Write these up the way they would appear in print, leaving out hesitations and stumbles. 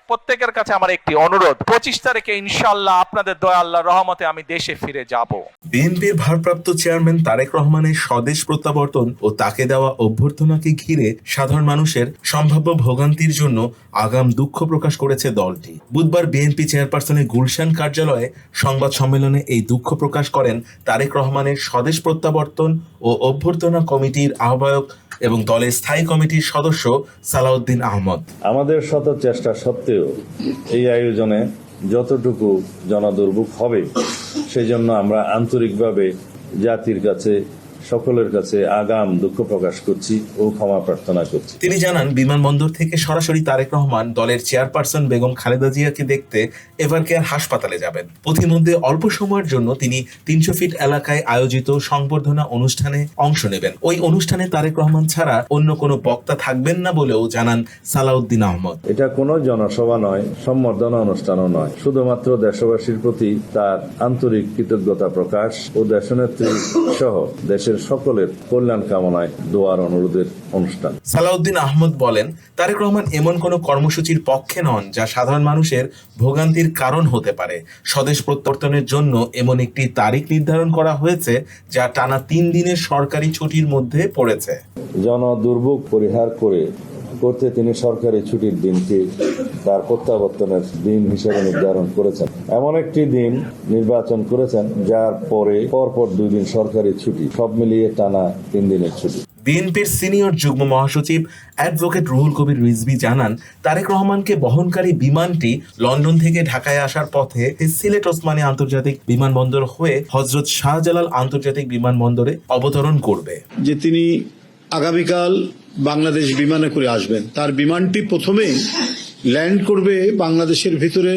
প্রত্যেকের কাছে আমার একটি অনুরোধ, 25 তারিখে ইনশাআল্লাহ আপনাদের দয়া আল্লাহর রহমতে আমি দেশে ফিরে যাব। বিএনপির ভারপ্রাপ্ত চেয়ারম্যান তারেক রহমানের স্বদেশ প্রত্যাবর্তন ও তাকে দেওয়া অভ্যর্থনাকে ঘিরে সাধারণ মানুষের সম্ভাব্য ভোগান্তির জন্য আগাম দুঃখ প্রকাশ করেছে দলটি। বুধবার বিএনপি চেয়ারপারসনের গুলশান কার্যালয়ে সংবাদ সম্মেলনে এই দুঃখ প্রকাশ করেন তারেক রহমানের স্বদেশ প্রত্যাবর্তন ও অভ্যর্থনা কমিটির আহ্বায়ক এবং দলের স্থায়ী কমিটির সদস্য সালাউদ্দিন আহমদ। আমাদের শত চেষ্টা সত্ত্বেও এই আয়োজনে যতটুকু জনদুর্ভোগ হবে সেই জন্য আমরা আন্তরিকভাবে জাতির কাছে, সকলের কাছে আগাম দুঃখ প্রকাশ করছি ও ক্ষমা প্রার্থনা করছি। তিনি জানান, বিমানবন্দর থেকে সরাসরি তারেক রহমান দলের চেয়ারপারসন বেগম খালেদা জিয়াকে দেখতে এভারকেয়ার হাসপাতালে যাবেন। পথিমধ্যে অল্প সময়ের জন্য তিনি 300 ফিট এলাকায় আয়োজিত সংবর্ধনা অনুষ্ঠানে অংশ নেবেন। ওই অনুষ্ঠানে তারেক রহমান ছাড়া অন্য কোনো বক্তা থাকবেন না বলেও জানান সালাউদ্দিন আহমদ। এটা কোনো জনসভা নয়, সম্বর্ধনা অনুষ্ঠানও নয়, শুধুমাত্র দেশবাসীর প্রতি তার আন্তরিক কৃতজ্ঞতা প্রকাশ ও দেশনেত্রী সহ দেশের সকলের কল্যাণ কামনায় দোয়ার অনুরোধের অনুষ্ঠান। সালাউদ্দিন আহমদ বলেন, তারেক রহমান এমন কোনো কর্মসূচির পক্ষে নন যা সাধারণ মানুষের ভোগান্তির কারণ হতে পারে। স্বদেশ প্রত্যাবর্তনের জন্য এমন একটি তারিখ নির্ধারণ করা হয়েছে যা টানা 3 দিনের সরকারি ছুটির মধ্যে পড়েছে। জনদুর্ভোগ পরিহার করতে তিনি সরকারি ছুটির দিনকে তার প্রত্যাবর্তনের দিন হিসেবে নির্ধারণ করেছেন। এমন একটি দিন নির্বাচন করেছেন যার পরপর 2 দিন সরকারি ছুটি, সব মিলিয়ে টানা 3 দিনের ছুটি। বিএনপির সিনিয়র যুগ্ম মহাসচিব অ্যাডভোকেট রুহুল কবির রিজভী জানান, তারেক রহমানকে বহনকারী বিমানটি লন্ডন থেকে ঢাকায় আসার পথে সিলেট ওসমানী আন্তর্জাতিক বিমানবন্দর হয়ে হযরত শাহজালাল আন্তর্জাতিক বিমানবন্দরে অবতরণ করবে। যে তিনি আগামীকাল বাংলাদেশ বিমানে করে আসবেন, তার বিমানটি প্রথমে ল্যান্ড করবে বাংলাদেশের ভিতরে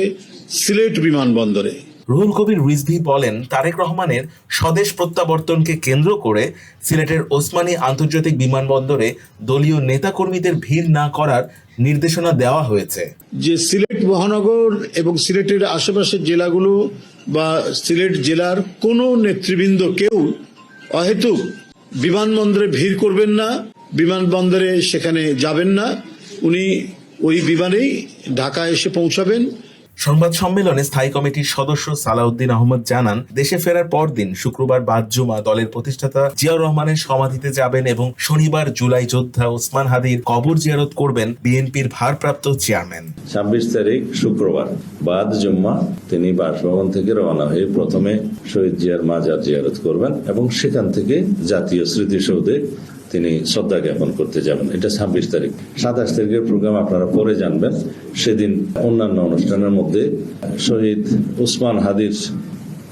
সিলেট বিমানবন্দরে। রুহুল কবির রিজভী বলেন, তারেক রহমানের স্বদেশ প্রত্যাবর্তনকে কেন্দ্র করে সিলেটের ওসমানী আন্তর্জাতিক বিমানবন্দরে দলীয় নেতাকর্মীদের ভিড় না করার নির্দেশনা দেওয়া হয়েছে। যে সিলেট মহানগর এবং সিলেটের আশেপাশের জেলাগুলো বা সিলেট জেলার কোনো নেতৃবৃন্দ কেউ অহেতুক বিমানবন্দরে ভিড় করবেন না, বিমানবন্দরে সেখানে যাবেন না। উনি ওই বিমানেই ঢাকা এসে পৌঁছাবেন। সংবাদ সম্মেলনে স্থায়ী কমিটির সদস্য সালাউদ্দিন আহমদ জানান, দেশে ফেরার পরদিন শুক্রবার বাদ জুমা দলের প্রতিষ্ঠাতা জিয়াউর রহমানের সমাধিতে যাবেন এবং শনিবার জুলাই যোদ্ধা ওসমান হাদির কবর জিয়ারত করবেন বিএনপির ভারপ্রাপ্ত চেয়ারম্যান। 26 তারিখ শুক্রবার বাদ জুম্মা তিনি বাসভবন থেকে রওনা হয়ে প্রথমে শহীদ জিয়ার মাজার জিয়ারত করবেন এবং সেখান থেকে জাতীয় স্মৃতিসৌধে তিনি শ্রদ্ধা জ্ঞাপন করতে যাবেন। এটা 26 তারিখ। 27 তারিখের প্রোগ্রাম আপনারা পরে জানবেন। সেদিন অন্যান্য অনুষ্ঠানের মধ্যে শহীদ ওসমান হাদির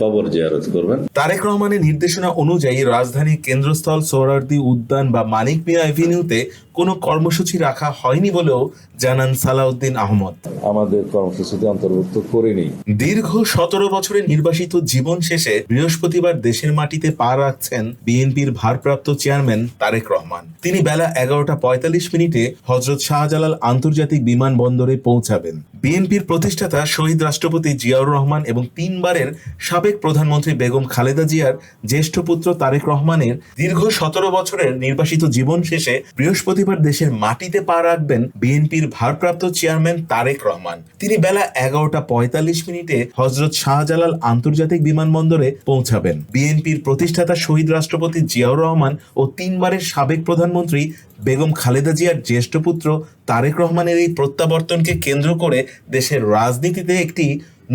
কবর জিয়ারত করবেন। তারেক রহমানের নির্দেশনা অনুযায়ী রাজধানীর কেন্দ্রস্থল সোহরাওয়ার্দী উদ্যান বা মানিক মিয়া এভিনিউতে কোনো কর্মসূচি রাখা হয়নি বলেও জানান সালাউদ্দিন আহমদ। আমাদের কর্মসূচিতে অন্তর্ভুক্ত করিনি। দীর্ঘ 17 বছরের নির্বাসিত জীবন শেষে বৃহস্পতিবার দেশের মাটিতে পা রাখছেন বিএনপির ভারপ্রাপ্ত চেয়ারম্যান তারেক রহমান। তিনি বেলা 11:45 হযরত শাহজালাল আন্তর্জাতিক বিমানবন্দরে পৌঁছাবেন। বিএনপির প্রতিষ্ঠাতা শহীদ রাষ্ট্রপতি জিয়াউর রহমান এবং 3 বারের সাবেক প্রধানমন্ত্রী বেগম খালেদা জিয়ার জ্যেষ্ঠ পুত্র তারেক রহমানের দীর্ঘ 17 বছরের নির্বাসিত জীবন শেষে বৃহস্পতিবার দেশের মাটিতে পা রাখবেন বিএনপির ভারপ্রাপ্ত চেয়ারম্যান তারেক রহমান। তিনি বেলা 11:45 হযরত শাহজালাল আন্তর্জাতিক বিমানবন্দরে পৌঁছাবেন। বিএনপির প্রতিষ্ঠাতা শহীদ রাষ্ট্রপতি জিয়াউর রহমান ও 3 বারের সাবেক প্রধানমন্ত্রী বেগম খালেদা জিয়ার জ্যেষ্ঠ পুত্র তারেক রহমানের এই প্রত্যাবর্তনকে কেন্দ্র করে দেশের রাজনীতিতে একটি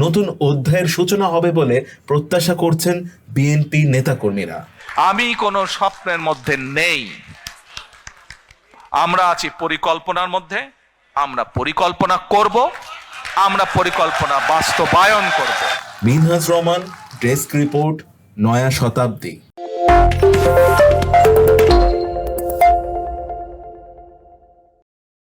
নতুন অধ্যায়ের সূচনা হবে বলে প্রত্যাশা করছেন বিএনপি নেতাকর্মীরা। আমি কোনো স্বপ্নের মধ্যে নেই, আমরা আছি পরিকল্পনার মধ্যে। আমরা পরিকল্পনা করব, আমরা পরিকল্পনা বাস্তবায়ন করব। মিনহাজ রহমান, ডেস্ক রিপোর্ট, নয়া শতাব্দী।